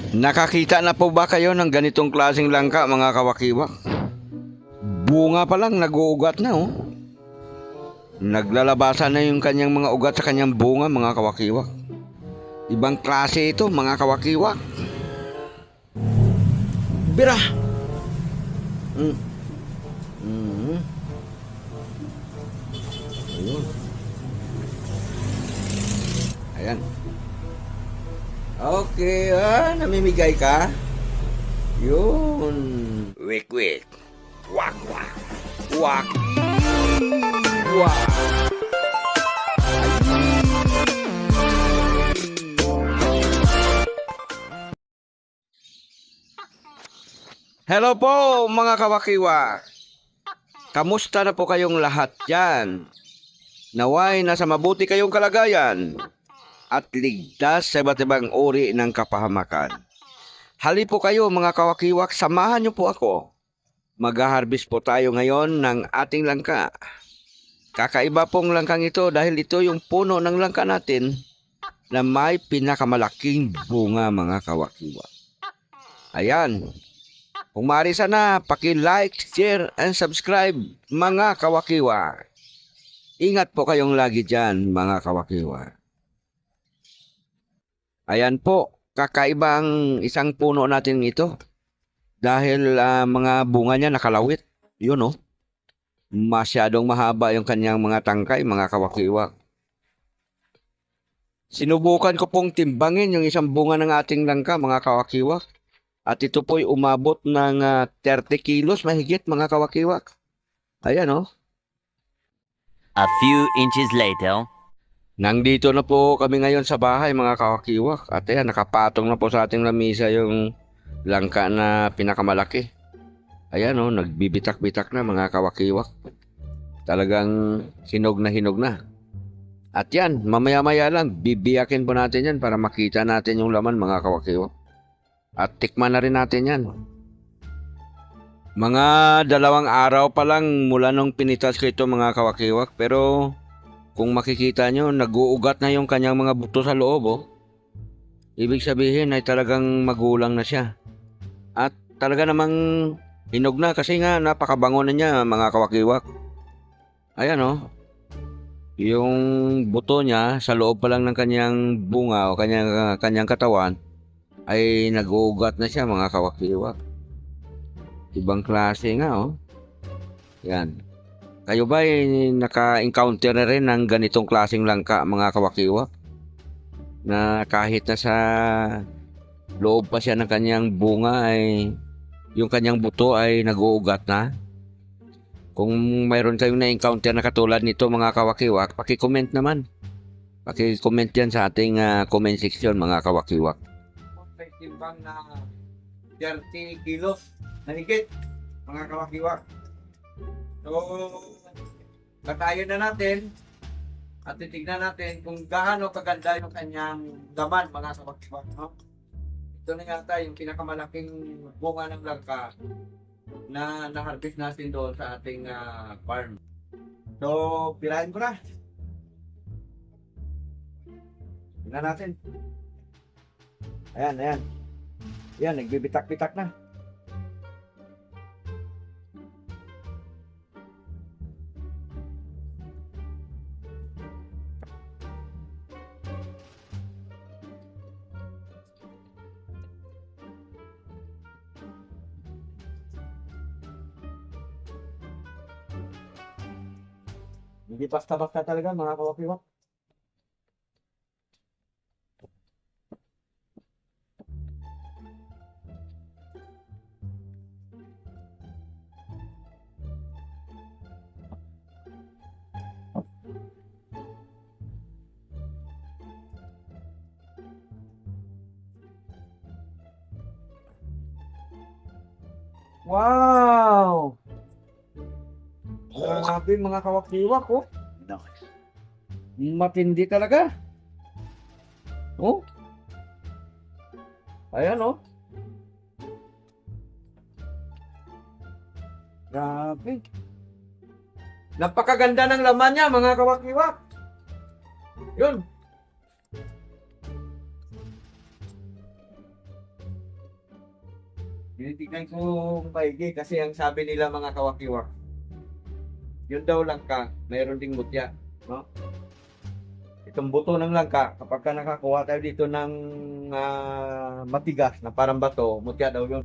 Nakakita na po ba kayo ng ganitong klaseng langka, mga kawakiwak? Bunga pa lang, nag-uugat na oh. Naglalabasan na yung kanyang mga ugat sa kanyang bunga, mga kawakiwak. Ibang klase ito, mga kawakiwak. Bira! Mm. Mm. Ayun. Ayan. Okay, namimigay ka? Yun. Wik, wik. Wak, wak. Wak. Wak. Hello po, mga kawakiwa. Kamusta na po kayong lahat dyan? Naway nasa mabuti kayong kalagayan at ligtas sa iba't ibang uri ng kapahamakan. Hali po kayo, mga kawakiwak, samahan niyo po ako. Mag-harvest po tayo ngayon ng ating langka. Kakaiba pong langkang ito dahil ito yung puno ng langka natin na may pinakamalaking bunga, mga kawakiwak. Ayan. Kung maaari sana, paki-like, share, and subscribe, mga kawakiwa. Ingat po kayong lagi dyan, mga kawakiwa. Ayan po, kakaiba ang isang puno natin ito. Dahil mga bunga niya nakalawit. Yun oh. Masyadong mahaba yung kanyang mga tangkay, mga kawakiwa. Sinubukan ko pong timbangin yung isang bunga ng ating langka, mga kawakiwa. At ito po'y umabot ng 30 kilos mahigit, mga kawakiwak. Ayan oh. A few inches later. Nandito na po kami ngayon sa bahay, mga kawakiwak. At ayan, nakapatong na po sa ating lamisa yung langka na pinakamalaki. Ayan oh, nagbibitak-bitak na, mga kawakiwak. Talagang hinog na. At yan, mamaya-maya lang, bibiyakin po natin yan para makita natin yung laman, mga kawakiwak. At tikman na rin natin yan. Mga 2 araw pa lang mula nung pinitas ko ito, mga kawakiwak. Pero kung makikita nyo, nag-uugat na yung kanyang mga buto sa loob. Oh. Ibig sabihin ay talagang magulang na siya. At talaga namang hinog na kasi nga napakabango na niya, mga kawakiwak. Ayan oh. Yung buto niya sa loob pa lang ng kanyang bunga o kanyang katawan ay nag-uugat na siya, mga kawakiwak. Ibang klase nga oh. Yan. Kayo ba ay naka-encounter na rin ng ganitong klaseng langka, mga kawakiwak? Na kahit na sa loob pa siya ng kanyang bunga ay yung kanyang buto ay nag-uugat na? Kung mayroon kayong na-encounter na katulad nito, mga kawakiwak, paki-comment naman. Paki-comment yan sa ating comment section, mga kawakiwak. May timbang na 30 kilos na higit, mga kawakiwak. So, katayin na natin at titignan natin kung gaano kaganda yung kanyang daman, mga kawakiwak. No? Ito na yata yung pinakamalaking bunga ng langka na na-harvest natin doon sa ating farm. So, pirahin ko na. Tignan natin. Ayan. Yan, nagbibitak-bitak na. Hindi basta-basta talaga, mga kawakiwak. Wow! Grabe, mga kawakiwak, oh. Matindi talaga. Oh. Ayan, oh. Grabe. Napakaganda ng laman niya, mga kawakiwak. Yun. Tinitignan ko maigi kasi ang sabi nila mga kawakiwak, yun daw langka, mayroon ding mutya, no? Itong buto ng langka, kapag ka nakakuha tayo dito ng matigas na parang bato, mutya daw yun.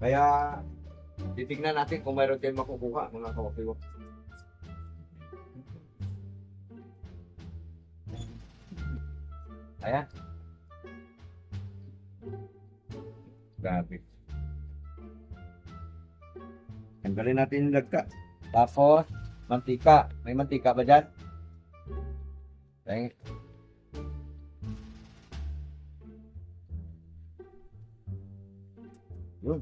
Kaya titignan natin kung mayroon tayong makukuha mga kawakiwak. Ayan. Grabe. Tanggalin natin yung lagka. Tapos, mantika. May mantika ba dyan? Ayan. Yun.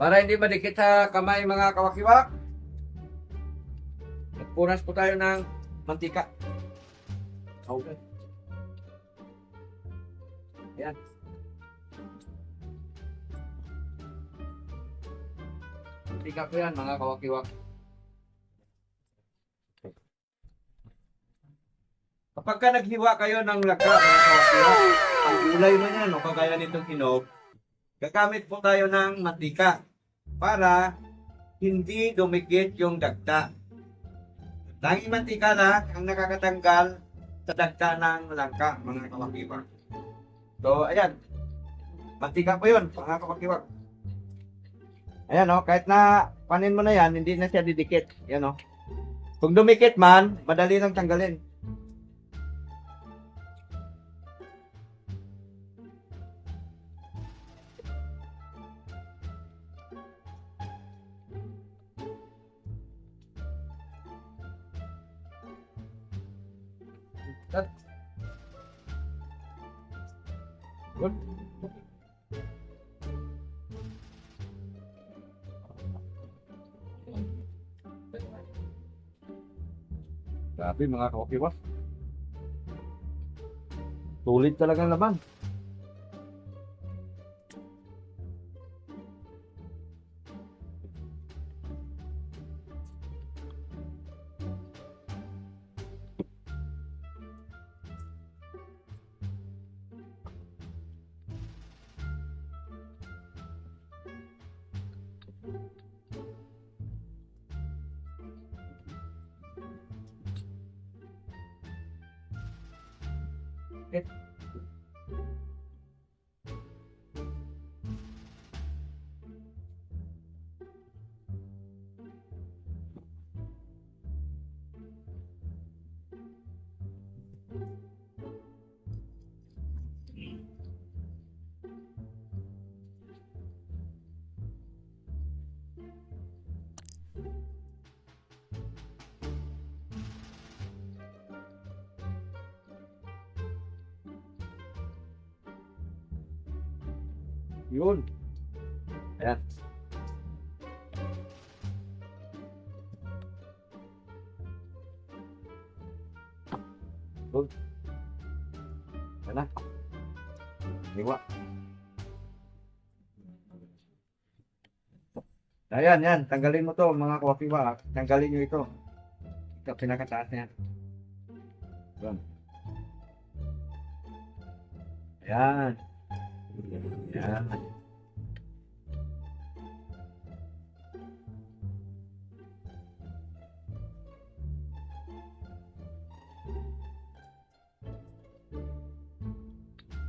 Para hindi madikit sa kamay mga kawakiwak, nagpunas po tayo ng mantika. Okay. Ayan. Mantika po yan mga kawakiwak. Kapag ka naghiwa kayo ng lagka mga kawakiwak, ang gulay man yan o kagaya nitong hinog, gagamit po tayo ng mantika para hindi dumikit yung dagta. Tanging mantika lang ang nakakatanggal sa dagta ng langka, mga kawakiwak. So, ayan. Mantika po yun, mga kawakiwak. Ayan o, kahit na panin mo na yan, hindi na siya didikit. Ayan o. Kung dumikit man, madali lang tanggalin. Good. Grabe mga kawakiwak. Sulit talagang laman. Okay. Yun. Ayan. Good. Ayan na. Liwa. Ayan, yan. Tanggalin mo to mga kawakiwak. Tanggalin nyo ito. Ito, pinakataas niya. Ayan. Ayan. Ayan.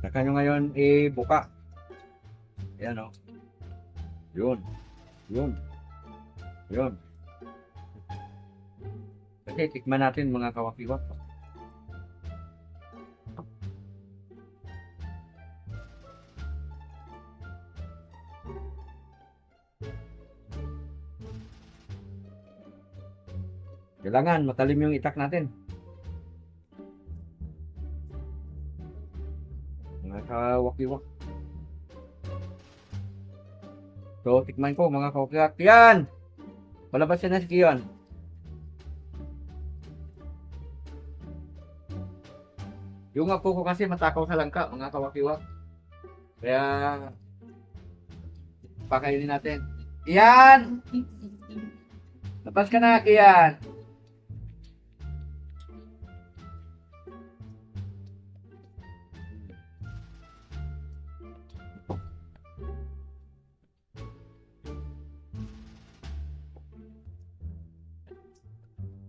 Saka nyo ngayon buka. Ayan o. Yun. Yun. Yun. Kasi tikman natin mga kawakiwak. Kailangan matalim yung itak natin. Mga kawakiwak. So, tikman ko mga kawakiwak. Yan! Palabas na si Kiyon. Yung apo ko kasi matakaw sa langka, mga kawakiwak. Kaya, pakainin natin. Iyan! Labas ka na, Kian!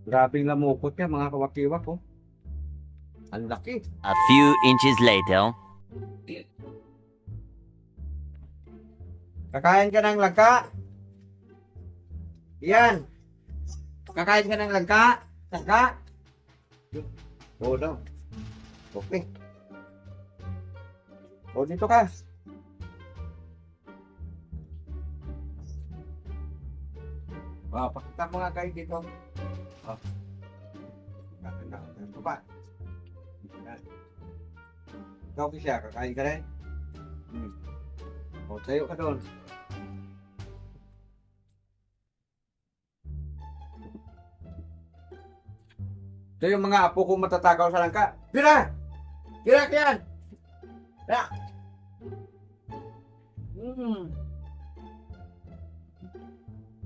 Grabing lamukot niya, mga kawakiwak, oh. Ang laki. A few inches later. Kakain ka ng langka? Iyan! Kakain ka ng langka? Langka? Oo daw. Okay. O, dito ka. Pakita mo nga kayo dito. Ito ba? Ikaw siya, kakain ka rin? O, tayo ka doon. Ito yung mga apo kong matatagaw sa langka. Tira! Tira ka yan! Tira!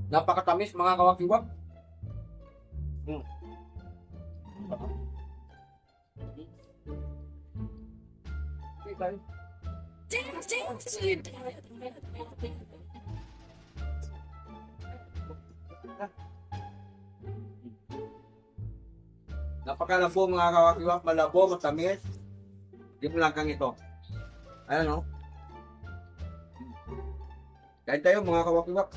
Napakatamis, mga kawakiwak. Napakalabo, mga kawakiwak, malabo, matamis. Hindi mo lang kang ito. Ayan, o. Kain tayo, mga kawakiwak.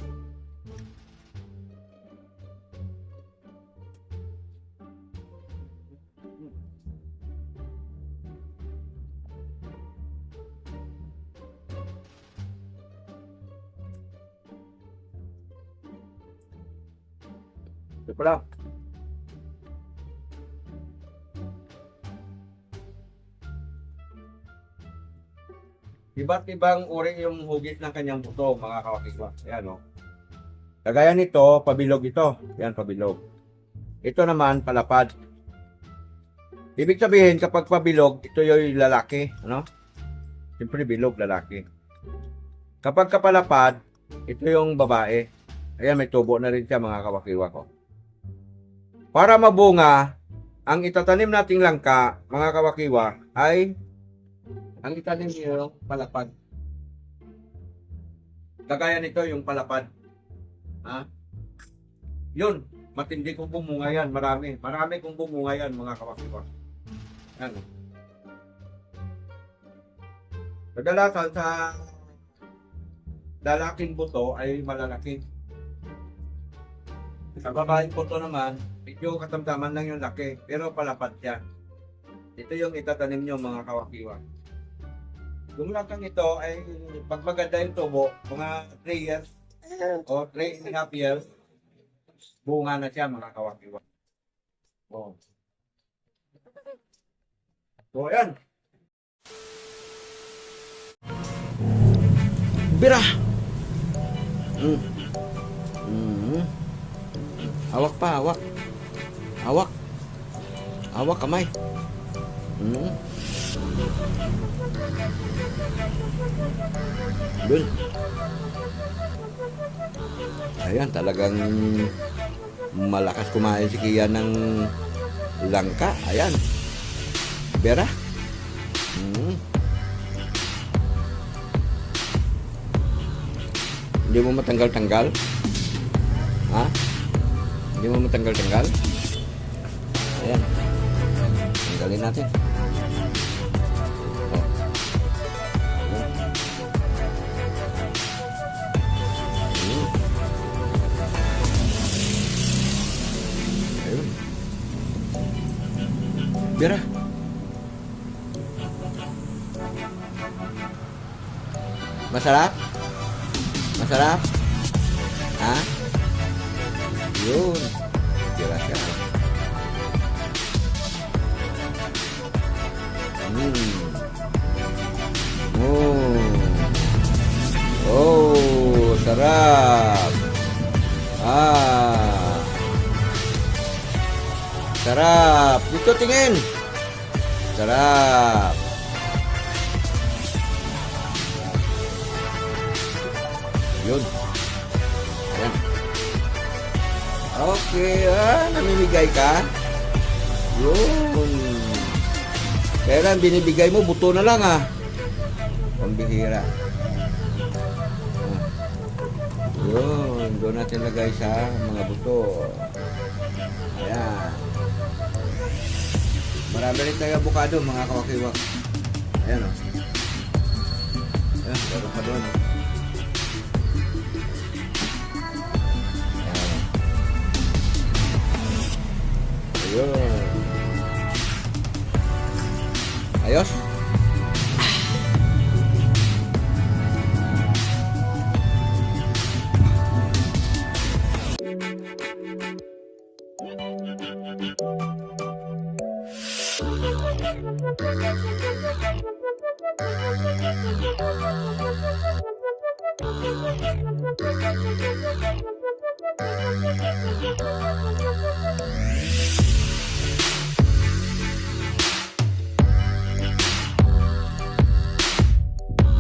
Ito pala. Iba't ibang uri yung hugis ng kanyang buto, mga kawakiwak. Ayan, o. Kagaya nito, pabilog ito. Yan, pabilog. Ito naman, palapad. Ibig sabihin, kapag pabilog, ito yung lalaki. Ano? Siyempre, bilog, lalaki. Kapag kapalapad, ito yung babae. Ayan, may tubo na rin siya, mga kawakiwak, o. Para mabunga, ang itatanim nating langka, mga kawakiwak, ay ang itanim niyo palapad. Kagaya nito yung palapad. Ha? Yun, matindi kong bumunga yan, marami. Marami kong bumunga yan, mga kawakiwak. Yan. Kadalasan sa lalaking buto ay malalaki. Sa babaeng buto naman, medyo katamtaman lang yung laki, pero palapad yan. Ito yung itatanim nyo, mga kawakiwak. Yung langkang ito ay pag maganda yung tubo, mga 3 years o 3.5 years, bunga na siya, mga kawakiwak. O. So, ayan. Bira! Hawak pa, hawak. Hawak. Hawak kamay. Dun. Ayan, talagang malakas kumain si Kian ng langka. Ayan. Bera. Hindi mo matanggal-tanggal? Ha? Hindi mo matanggal-tanggal? Ayan. Tanggalin natin. Bira. Masarap? Masarap? Ha? Yun. Bira siya. Oh, sarap. Sarap. Dito tingin. Sarap. Yun. Ayan. Okay, namimigay ka? Yun. Kaya lang, binibigay mo, buto na lang Pambihira. Yun, doon natin lagay sa mga buto. Ayan. Marami rin tayo avocado, mga kawakiwak. Ayan Ayan, meron pa doon Ayun. Ayos.